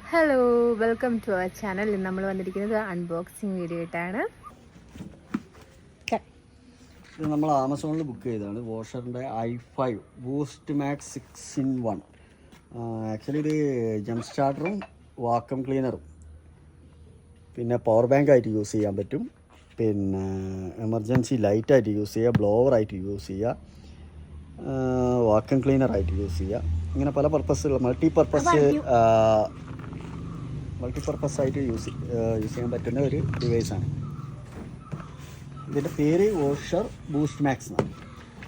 Hello, welcome to our channel. നമ്മൾ വന്നിരിക്കുന്നത് unboxing video ആയിട്ടാണ്. ഇത് നമ്മൾ ആമസോണിൽ ബുക്ക് ചെയ്തതാണ്. വാഷറിൻ്റെ i5 boost max 6-in-1. Actually ഇത് ജംപ് സ്റ്റാർട്ടറും വാക്വം ക്ലീനറും പിന്നെ പവർ ബാങ്ക് ആയിട്ട് യൂസ് ചെയ്യാൻ പറ്റും. പിന്നെ എമർജൻസി ലൈറ്റായിട്ട് യൂസ് ചെയ്യുക, ബ്ലോവറായിട്ട് യൂസ് ചെയ്യുക, വാക്വം ക്ലീനറായിട്ട് യൂസ് ചെയ്യുക. ഇങ്ങനെ പല പർപ്പസുകൾ മൾട്ടിപർപ്പസ് ആയിട്ട് യൂസ് ചെയ്യാൻ പറ്റുന്ന ഒരു ഡിവൈസാണ്. ഇതിൻ്റെ പേര് വാഷർ ബൂസ്റ്റ് മാക്സ് എന്നാണ്.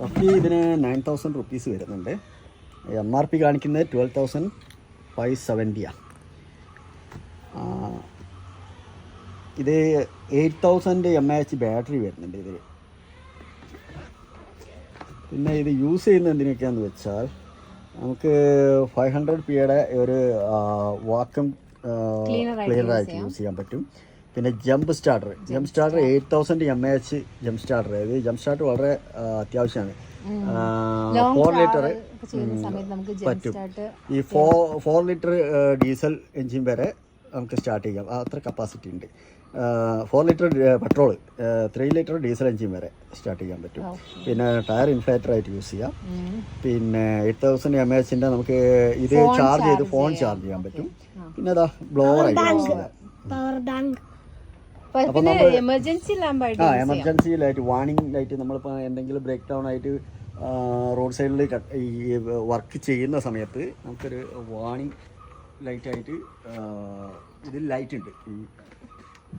റഫ്ലി ഇതിന് 9,000 റുപ്പീസ് വരുന്നുണ്ട്. MRP കാണിക്കുന്നത് 12,570. ഇത് 8,000 mAh ബാറ്ററി വരുന്നുണ്ട് ഇതിൽ. പിന്നെ ഇത് യൂസ് ചെയ്യുന്നത് എന്തിനൊക്കെയാണെന്ന് വെച്ചാൽ നമുക്ക് 500 PA ഒരു വാക്വം ക്ലീനറായിട്ട് യൂസ് ചെയ്യാൻ പറ്റും. പിന്നെ jump starter 8,000 mAh jump starter. ഇത് ജംപ് സ്റ്റാർട്ടർ വളരെ അത്യാവശ്യമാണ്. 4 ലിറ്റർ പറ്റും. ഈ 4 ലിറ്റർ ഡീസൽ എൻജിൻ വരെ നമുക്ക് സ്റ്റാർട്ട് ചെയ്യാം, അത്ര കപ്പാസിറ്റി ഉണ്ട്. 4 litre petrol, 3 litre diesel engine വരെ സ്റ്റാർട്ട് ചെയ്യാൻ പറ്റും. പിന്നെ ടയർ ഇൻഫ്ലേറ്ററായിട്ട് യൂസ് ചെയ്യാം. പിന്നെ 8,000 mAh നമുക്ക് ഇത് ചാർജ് ചെയ്ത് ഫോൺ ചാർജ് ചെയ്യാൻ പറ്റും. പിന്നെ അതാ ബ്ലോവറായിട്ട് യൂസ് ചെയ്യാം. അപ്പം നമ്മൾ എമർജൻസി ലൈറ്റ്, വാർണിംഗ് ലൈറ്റ്, നമ്മളിപ്പോൾ എന്തെങ്കിലും ബ്രേക്ക് ഡൗൺ ആയിട്ട് റോഡ് സൈഡിൽ ഈ വർക്ക് ചെയ്യുന്ന സമയത്ത് നമുക്കൊരു വാർണിംഗ് ലൈറ്റായിട്ട് ഇതിൽ ലൈറ്റ് ഉണ്ട്.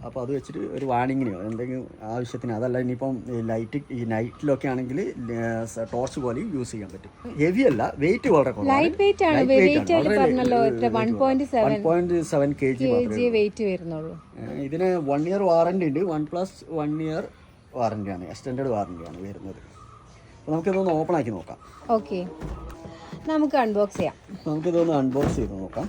അപ്പോൾ അത് വെച്ചിട്ട് ഒരു വാർണിങ്ങിനോ എന്തെങ്കിലും ആവശ്യത്തിന്, അതല്ല ഇനിയിപ്പം ലൈറ്റ് ഈ നൈറ്റിലൊക്കെ ആണെങ്കിൽ ടോർച്ച് പോലെ യൂസ് ചെയ്യാൻ പറ്റും. ഹെവി അല്ല, വെയിറ്റ് വളരെ കുറവാണ്. 1.7 kg വെയിറ്റ് വരുന്നുള്ളൂ. ഇതിന് 1 year വാറണ്ടി ഉണ്ട്. 1+1 year വാറണ്ടിയാണ്, എക്സ്റ്റൻഡഡ് വാറണ്ടിയാണ് വരുന്നത്. അപ്പോൾ നമുക്കിതൊന്ന് ഓപ്പൺ ആക്കി നോക്കാം. ഓക്കെ, നമുക്ക് അൺബോക്സ് ചെയ്യാം. നമുക്കിതൊന്ന് അൺബോക്സ് ചെയ്ത് നോക്കാം.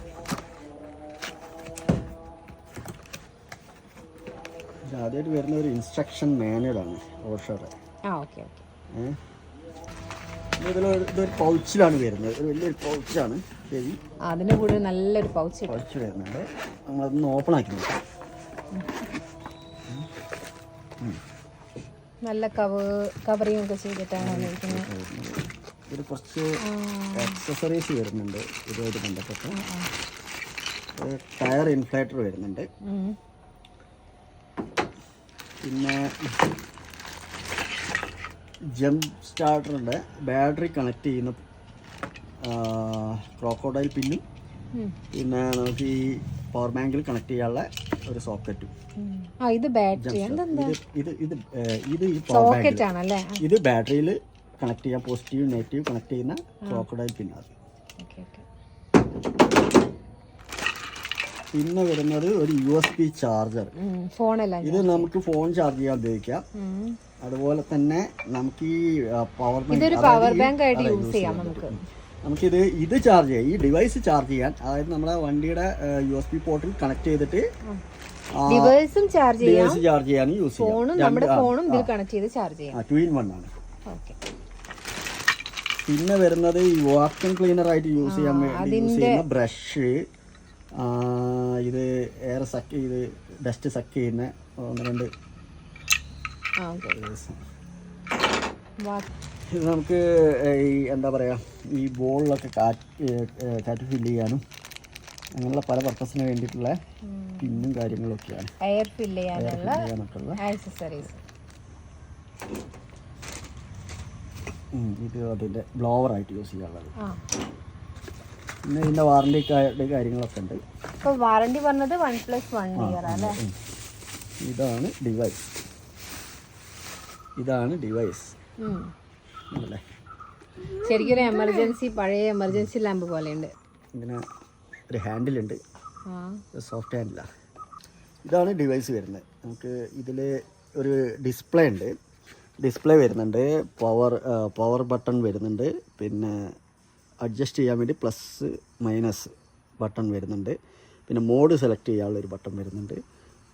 ആദ്യമായിട്ട് വരുന്ന ഒരു ഇൻസ്ട്രക്ഷൻ മാനുവലാണ് വാഷർ. ഇതൊരു പൗച്ചിലാണ് വരുന്നത്, ഒരു വലിയൊരു പൗച്ചാണ്. ശരി, അതിൻ്റെ കൂടെ നല്ലൊരു പൗച്ച് വരുന്നുണ്ട്. നമ്മളതൊന്ന് ഓപ്പൺ ആക്കി നോക്കാം. നല്ല കവറിങ് ഒക്കെ ചെയ്തിട്ടാണ് വന്നിരിക്കുന്നത്. ഇതിൽ കുറച്ച് ആക്സസറീസ് വരുന്നുണ്ട് ഇതുമായിട്ട് ബന്ധപ്പെട്ട്. ടയർ ഇൻഫ്ലേറ്റർ വരുന്നുണ്ട്. പിന്നെ ജംപ് സ്റ്റാർട്ടറിൻ്റെ ബാറ്ററി കണക്ട് ചെയ്യുന്ന ക്രോക്കോഡൈൽ പിന്നും, പിന്നെ നമുക്ക് ഈ പവർ ബാങ്കിൽ കണക്ട് ചെയ്യാനുള്ള ഒരു സോക്കറ്റും. ഇത് ബാറ്ററി, ഇത് ബാറ്ററിയിൽ കണക്ട് ചെയ്യാൻ പോസിറ്റീവ് നെഗറ്റീവ് കണക്ട് ചെയ്യുന്ന ക്രോക്കോഡൈൽ പിന്നാണ്. പിന്നെ വരുന്നത് ഒരു USB ചാർജർ. ഇത് നമുക്ക് ഫോൺ ചാർജ് ചെയ്യാൻ ഉപയോഗിക്കാം. അതുപോലെ തന്നെ നമുക്ക് ഈ പവർ ബാങ്ക് ആയിട്ട് യൂസ് ചെയ്യാം. നമുക്കിത് ചാർജ് ചെയ്യാം, ഈ ഡിവൈസ് ചാർജ് ചെയ്യാൻ. അതായത് നമ്മുടെ വണ്ടിയുടെ USB പോർട്ടിൽ കണക്ട് ചെയ്തിട്ട് ഡിവൈസും ചാർജ് ചെയ്യാൻ യൂസ് ചെയ്യാം. 2-in-1 ആണ്. പിന്നെ വരുന്നത് ഈ വാക്വം ക്ലീനർ ആയിട്ട് യൂസ് ചെയ്യുന്ന ബ്രഷ്. ഇത് എയർ സക്ക് ചെയ്ത് ഡസ്റ്റ് സക്ക് ചെയ്യുന്ന 1-2 ഇത് നമുക്ക് ഈ എന്താ പറയുക, ഈ ബോളിലൊക്കെ കാറ്റ് ഫില്ല് ചെയ്യാനും അങ്ങനെയുള്ള പല പർപ്പസിന് വേണ്ടിയിട്ടുള്ള പിന്നും കാര്യങ്ങളൊക്കെയാണ്. എയർ ഫില്ല് ചെയ്യാനൊക്കെയുള്ള ആക്സസറീസ്. ഇത് അതിൻ്റെ ബ്ലോവറായിട്ട് യൂസ് ചെയ്യാനുള്ളത്. പിന്നെ ഇതിൻ്റെ വാറണ്ടി കാര്യങ്ങളൊക്കെ ഉണ്ട്. ഇപ്പോൾ വാറണ്ടി പറഞ്ഞത് 1+1 year അല്ലേ? ഇതാണ് ഡിവൈസ് അല്ലേ? ശരിക്കും എമർജൻസി, പഴയ എമർജൻസി ലാമ്പ് പോലെയുണ്ട്. ഇങ്ങനെ ഒരു ഹാൻഡിലുണ്ട്, സോഫ്റ്റ് ഹാൻഡിലാണ്. ഇതാണ് ഡിവൈസ് വരുന്നത്. നമുക്ക് ഇതിൽ ഒരു ഡിസ്പ്ലേ വരുന്നുണ്ട്, പവർ ബട്ടൺ വരുന്നുണ്ട്, പിന്നെ അഡ്ജസ്റ്റ് ചെയ്യാൻ വേണ്ടി +- ബട്ടൺ വരുന്നുണ്ട്, പിന്നെ മോഡ് സെലക്ട് ചെയ്യാനുള്ളൊരു ബട്ടൺ വരുന്നുണ്ട്,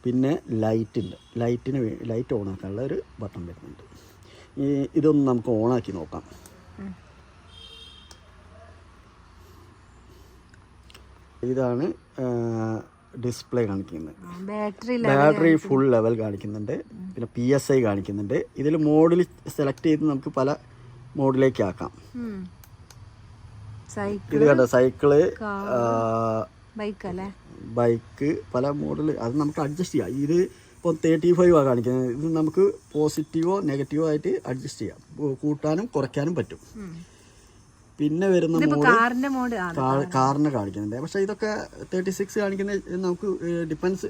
പിന്നെ ലൈറ്റ് ഓൺ ആക്കാനുള്ള ഒരു ബട്ടൺ വരുന്നുണ്ട്. ഇതൊന്ന് നമുക്ക് ഓണാക്കി നോക്കാം. ഇതാണ് ഡിസ്പ്ലേ കാണിക്കുന്നത്. ബാറ്ററി ബാറ്ററി ഫുൾ ലെവൽ കാണിക്കുന്നുണ്ട്. പിന്നെ PSI കാണിക്കുന്നുണ്ട്. ഇതിൽ മോഡിൽ സെലക്ട് ചെയ്ത് നമുക്ക് പല മോഡിലേക്ക് ആക്കാം. ഇത് കണ്ട സൈക്കിള്, ബൈക്ക്, പല മോഡൽ. അത് നമുക്ക് അഡ്ജസ്റ്റ് ചെയ്യാം. ഇത് ഇപ്പോൾ 35 കാണിക്കുന്നത്. ഇത് നമുക്ക് പോസിറ്റീവോ നെഗറ്റീവോ ആയിട്ട് അഡ്ജസ്റ്റ് ചെയ്യാം. കൂട്ടാനും കുറയ്ക്കാനും പറ്റും. പിന്നെ വരുന്ന മോഡ് കാറിനെ കാണിക്കുന്നുണ്ട്. പക്ഷെ ഇതൊക്കെ 36 കാണിക്കുന്ന നമുക്ക് ഡിപ്പെൻസ്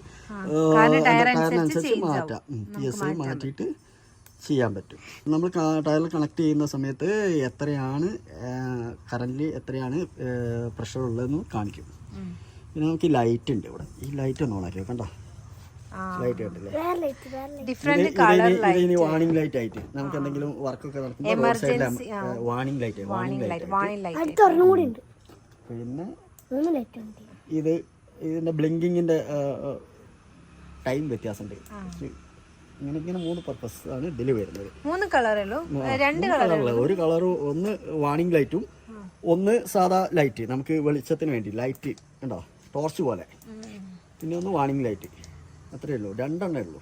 ടയറിനനുസരിച്ച് മാറ്റാം. PSI മാറ്റിയിട്ട് ചെയ്യാൻ പറ്റും. നമ്മൾ ടയറിൽ കണക്ട് ചെയ്യുന്ന സമയത്ത് എത്രയാണ് കറന്റ്, എത്രയാണ് പ്രഷർ ഉള്ളതെന്ന് കാണിക്കും. പിന്നെ നമുക്ക് ലൈറ്റ് ഉണ്ട് ഇവിടെ. ഈ ലൈറ്റ് ഒന്ന് ഓണാക്കി കണ്ടോ, ലൈറ്റ് കണ്ടില്ലേ? ഇതിന് വാണിംഗ് ലൈറ്റ് ആയിട്ട് നമുക്ക് എന്തെങ്കിലും വർക്കൊക്കെ നടക്കുമ്പോൾ റോഡ് സൈഡിൽ വാണിംഗ് ലൈറ്റ്. പിന്നെ ഇത് ഇതിന്റെ ബ്ലിങ്കിങ്ങിന്റെ ടൈം വ്യത്യാസമുണ്ട്. ഇങ്ങനെ 3 പർപ്പസ് ആണ് ഇതിൽ വരുന്നത്. 3 കളറല്ലോ, 2 കളറുള്ള. ഒരു കളറും, ഒന്ന് വാണിംഗ് ലൈറ്റും, ഒന്ന് സാധാ ലൈറ്റ് നമുക്ക് വെളിച്ചത്തിന് വേണ്ടി ലൈറ്റ് ഉണ്ടോ, ടോർച്ച് പോലെ. പിന്നെ ഒന്ന് വാണിംഗ് ലൈറ്റ്. അത്രയേ ഉള്ളൂ, 2 എണ്ണേ ഉള്ളൂ.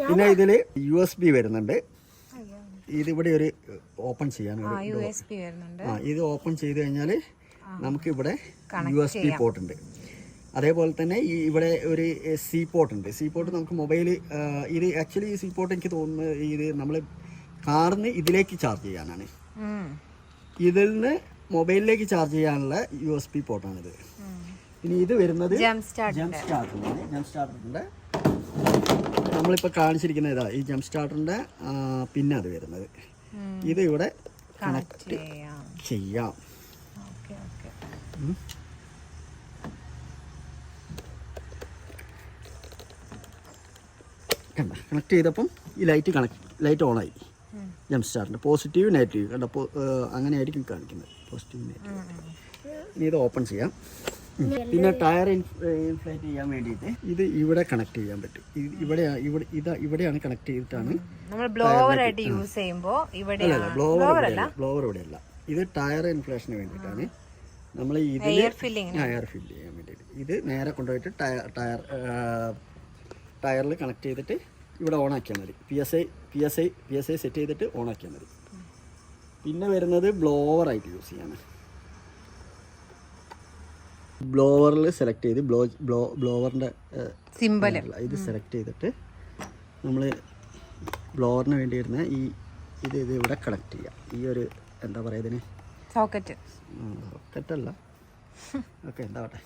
പിന്നെ ഇതിൽ USB വരുന്നുണ്ട്. ഇതിവിടെ ഒരു ഓപ്പൺ ചെയ്യാൻ ഇത് ഓപ്പൺ ചെയ്ത് കഴിഞ്ഞാൽ നമുക്ക് ഇവിടെ USB പോർട്ട് ഉണ്ട്. അതേപോലെ തന്നെ ഈ ഇവിടെ ഒരു C പോർട്ട് ഉണ്ട്. C പോർട്ട് നമുക്ക് മൊബൈൽ, ഇത് ആക്ച്വലി ഈ C പോർട്ട് എനിക്ക് തോന്നുന്നത് ഇത് നമ്മൾ കാറിന് ഇതിലേക്ക് ചാർജ് ചെയ്യാനാണ്. ഇതിൽ നിന്ന് മൊബൈലിലേക്ക് ചാർജ് ചെയ്യാനുള്ള USB പോർട്ടാണിത്. ഇനി ഇത് വരുന്നത് ജംപ് സ്റ്റാർട്ടറിൻ്റെ നമ്മളിപ്പോൾ കാണിച്ചിരിക്കുന്ന ഇതാ ഈ ജംപ് സ്റ്റാർട്ടറിൻ്റെ പിന്നെ അത് വരുന്നത്. ഇത് ഇവിടെ കണക്ട് ചെയ്യാം. കണക്ട് ചെയ്തപ്പം ഈ ലൈറ്റ് ഓണായി. ജംപ് സ്റ്റാർട്ടിൻ്റെ പോസിറ്റീവ് നെഗറ്റീവ് കണ്ടപ്പോൾ അങ്ങനെ ആയിരിക്കും കാണിക്കുന്നത്, പോസിറ്റീവ് നെഗറ്റീവ്. ഇനി ഇത് ഓപ്പൺ ചെയ്യാം. പിന്നെ ടയർ ഇൻഫ്ലേറ്റ് ചെയ്യാൻ വേണ്ടിയിട്ട് ഇത് ഇവിടെ കണക്ട് ചെയ്യാൻ പറ്റും. ഇവിടെയാണ് കണക്ട് ചെയ്തിട്ടാണ് ബ്ലോവർ ഇവിടെയല്ല. ഇത് ടയർ ഇൻഫ്ലേഷന് വേണ്ടിയിട്ടാണ്. നമ്മൾ ഇതിൽ എയർ ഫില്ല് ചെയ്യാൻ വേണ്ടിയിട്ട് ഇത് നേരെ കൊണ്ടുപോയിട്ട് ടയറിൽ കണക്ട് ചെയ്തിട്ട് ഇവിടെ ഓൺ ആക്കിയാൽ മതി. PSI സെറ്റ് ചെയ്തിട്ട് ഓൺ ആക്കിയാൽ മതി. പിന്നെ വരുന്നത് ബ്ലോവറായിട്ട് യൂസ് ചെയ്യാണ്. ബ്ലോവറിൽ സെലക്ട് ചെയ്ത് ബ്ലോവറിൻ്റെ സിമ്പൽ ഇത് സെലക്ട് ചെയ്തിട്ട് നമ്മൾ ബ്ലോവറിന് വേണ്ടി വരുന്ന ഇത് ഇവിടെ കണക്ട് ചെയ്യാം. ഈ ഒരു എന്താ പറയുക ഇതിന്, സോക്കറ്റല്ല, ഓക്കെ എന്താവട്ടെ.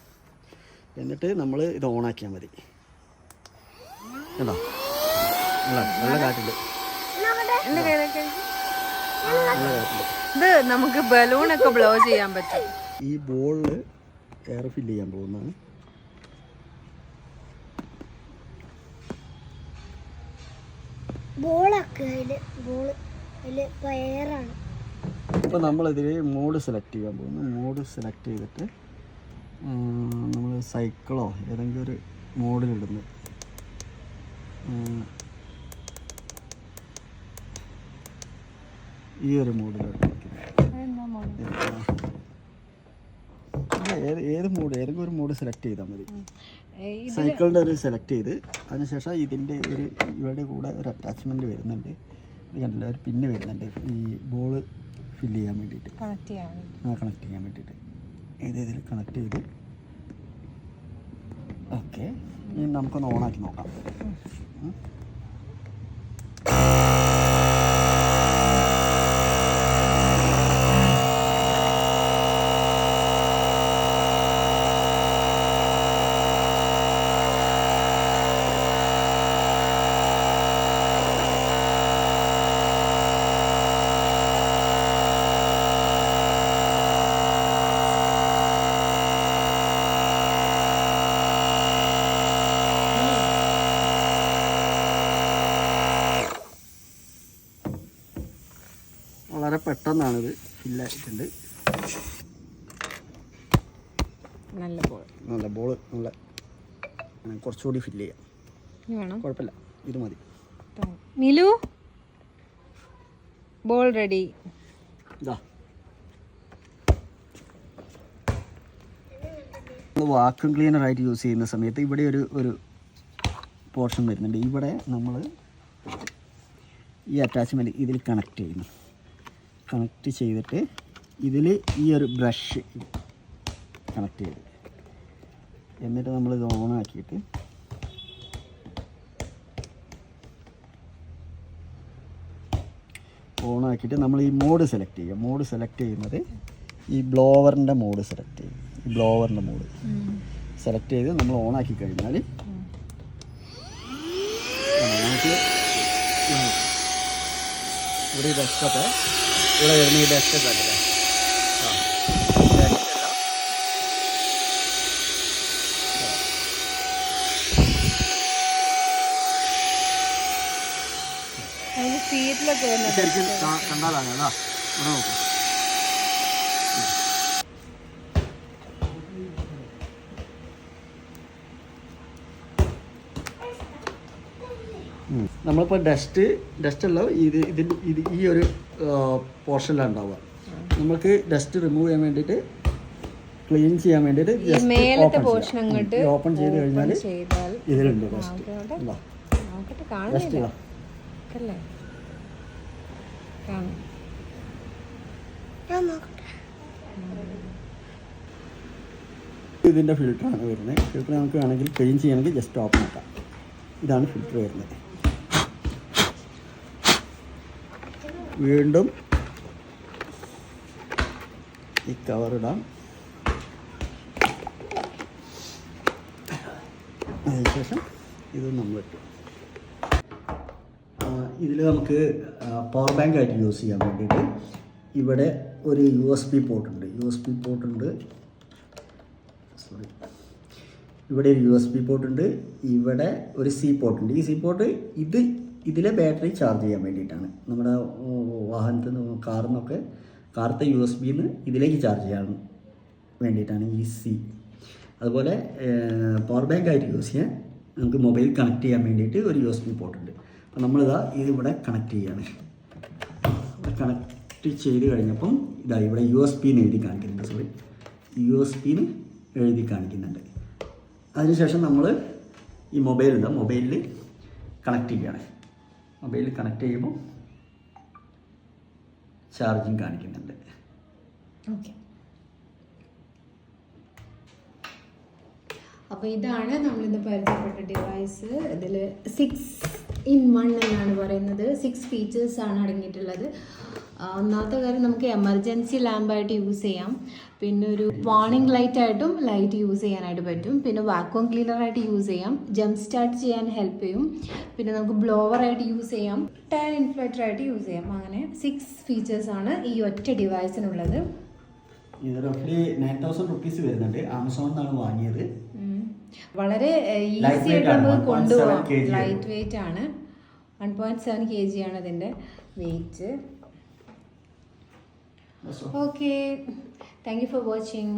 എന്നിട്ട് നമ്മൾ ഇത് ഓണാക്കിയാൽ മതി. കണ്ടോ, നല്ല കാറ്റുണ്ട്. ഇത് നമുക്ക് ബലൂണൊക്കെ ബ്ലോ ചെയ്യാൻ പറ്റും. ഈ ബോളിൽ എയർ ഫില്ല് ചെയ്യാൻ പോകുന്നതാണ്. ഇപ്പോൾ നമ്മളിതിൽ മോഡ് സെലക്ട് ചെയ്യാൻ പോകുന്നു. മോഡ് സെലക്ട് ചെയ്തിട്ട് നമ്മൾ സൈക്കിളോ ഏതെങ്കിലും ഒരു മോഡിലിടുന്നു. ഈ ഒരു മോഡിലാണ് ഏതെങ്കിലും ഒരു മോഡ് സെലക്ട് ചെയ്താൽ മതി. സൈക്കിളിൻ്റെ ഒരു സെലക്ട് ചെയ്ത് അതിനുശേഷം ഇതിൻ്റെ ഇവിടെ കൂടെ ഒരു അറ്റാച്ച്മെൻറ്റ് വരുന്നുണ്ട്. ഇത് കണ്ടില്ല, ഒരു പിന്ന് വരുന്നുണ്ട് ഈ ബോള് ഫില്ല് ചെയ്യാൻ വേണ്ടിയിട്ട്, കണക്ട് ചെയ്യാൻ വേണ്ടിയിട്ട്. ഇതിൽ കണക്ട് ചെയ്ത് ഓക്കെ. ഇനി നമുക്കൊന്ന് ഓണാക്കി നോക്കാം. വളരെ പെട്ടെന്നാണിത് ഫില്ലായിട്ടുണ്ട്. നല്ല ബോൾ കുറച്ചുകൂടി ഫില്ല് ചെയ്യാം, കുഴപ്പമില്ല, ഇത് മതി. മിലു ബോൾ റെഡി. വാക്യൂം ക്ലീനറായിട്ട് യൂസ് ചെയ്യുന്ന സമയത്ത് ഇവിടെ ഒരു പോർഷൻ വരുന്നുണ്ട്. ഇവിടെ നമ്മൾ ഈ അറ്റാച്ച്മെൻറ്റ് ഇതിൽ കണക്ട് ചെയ്യുന്നു. കണക്ട് ചെയ്തിട്ട് ഇതിൽ ഈ ഒരു ബ്രഷ് കണക്ട് ചെയ്ത് എന്നിട്ട് നമ്മളിത് ഓണാക്കിയിട്ട് നമ്മൾ ഈ മോഡ് സെലക്ട് ചെയ്യുക. മോഡ് സെലക്ട് ചെയ്യുന്നത് ഈ ബ്ലോവറിൻ്റെ മോഡ് സെലക്ട് ചെയ്യും. ഈ ബ്ലോവറിൻ്റെ മോഡ് സെലക്ട് ചെയ്ത് നമ്മൾ ഓണാക്കി കഴിഞ്ഞാൽ നമുക്ക് ഇവിടെ ഈ ഡെസ്കൊക്കെ ഇവിടെ വരുന്ന ഈ ഡെസ്കൊക്കെ ഉണ്ടല്ലേ, ശരിക്കും കണ്ടാലാണ് അതാ ഇവിടെ നോക്കും. നമ്മളിപ്പോൾ ഡസ്റ്റ് അല്ല ഇതിൻ്റെ ഈ ഒരു പോർഷനിലാണ് ഉണ്ടാവുക. നമുക്ക് ഡസ്റ്റ് റിമൂവ് ചെയ്യാൻ വേണ്ടിയിട്ട് ക്ലീൻ ചെയ്യാൻ വേണ്ടിയിട്ട് ഓപ്പൺ ചെയ്ത് കഴിഞ്ഞാൽ ഇതിലുണ്ട് ഡസ്റ്റ്. ഇതിൻ്റെ ഫിൽറ്ററാണ് വരുന്നത്. ഫിൽറ്റർ നമുക്ക് വേണമെങ്കിൽ ക്ലീൻ ചെയ്യണമെങ്കിൽ ജസ്റ്റ് ഓപ്പൺ ആക്കാം. ഇതാണ് ഫിൽറ്റർ വരുന്നത്. വീണ്ടും ഈ കവർ ഇടാം. അതിനുശേഷം ഇത് നമ്മളിട്ടു. ഇതിൽ നമുക്ക് പവർ ബാങ്ക് ആയിട്ട് യൂസ് ചെയ്യാൻ വേണ്ടിയിട്ട് ഇവിടെ ഒരു USB പോർട്ടുണ്ട്. ഇവിടെ ഒരു USB പോർട്ടുണ്ട്. ഇവിടെ ഒരു C പോർട്ടുണ്ട്. ഈ C പോർട്ട് ഇതിലെ ബാറ്ററി ചാർജ് ചെയ്യാൻ വേണ്ടിയിട്ടാണ്. നമ്മുടെ വാഹനത്തിൽ നിന്ന് കാറത്തെ USB-ന്ന് ഇതിലേക്ക് ചാർജ് ചെയ്യാൻ വേണ്ടിയിട്ടാണ് ഈ C. അതുപോലെ പവർ ബാങ്ക് ആയിട്ട് യൂസ് ചെയ്യാൻ നമുക്ക് മൊബൈൽ കണക്ട് ചെയ്യാൻ വേണ്ടിയിട്ട് ഒരു USB പോർട്ടുണ്ട്. അപ്പോൾ ഇതിവിടെ കണക്ട് ചെയ്യാണ്. കണക്ട് ചെയ്ത് കഴിഞ്ഞപ്പം ഇവിടെ USB-ന്ന് എഴുതി കാണിക്കുന്നുണ്ട്. USB-ന്ന് എഴുതി കാണിക്കുന്നുണ്ട്. അതിനുശേഷം നമ്മൾ ഈ മൊബൈലിൽ കണക്ട് ചെയ്യുകയാണ്. മൊബൈലിൽ കണക്ട് ചെയ്യുമ്പോൾ ചാർജിങ് കാണിക്കുന്നുണ്ട്. ഓക്കെ, അപ്പോൾ ഇതാണ് നമ്മളിന്ന് പരിചയപ്പെട്ട ഡിവൈസ്. ഇതിൽ 6-in-1 എന്നാണ് പറയുന്നത്. 6 ഫീച്ചേഴ്സാണ് അടങ്ങിയിട്ടുള്ളത്. ഒന്നാമത്തെ കാര്യം, നമുക്ക് എമർജൻസി ലാമ്പായിട്ട് യൂസ് ചെയ്യാം. പിന്നെ ഒരു വാർണിംഗ് ലൈറ്റായിട്ടും ലൈറ്റ് യൂസ് ചെയ്യാനായിട്ട് പറ്റും. പിന്നെ വാക്വം ക്ലീനറായിട്ട് യൂസ് ചെയ്യാം. ജംപ് സ്റ്റാർട്ട് ചെയ്യാൻ ഹെൽപ്പ് ചെയ്യും. പിന്നെ നമുക്ക് ബ്ലോവറായിട്ട് യൂസ് ചെയ്യാം. ടയർ ഇൻഫ്ലേറ്ററായിട്ട് യൂസ് ചെയ്യാം. അങ്ങനെ 6 ഫീച്ചേഴ്സാണ് ഈ ഒറ്റ ഡിവൈസിനുള്ളത്. ഇത് റഫ്ലി 9,000 റുപ്പീസ് വരുന്നുണ്ട്. ആമസോണിൽ വാങ്ങിയത്. വളരെ ഈസി ആയിട്ട് നമുക്ക് കൊണ്ടുപോകാം. ലൈറ്റ് വെയിറ്റ് ആണ്. 1.7 kg ആണ് ഇതിൻ്റെ weight. Okay, thank you for watching.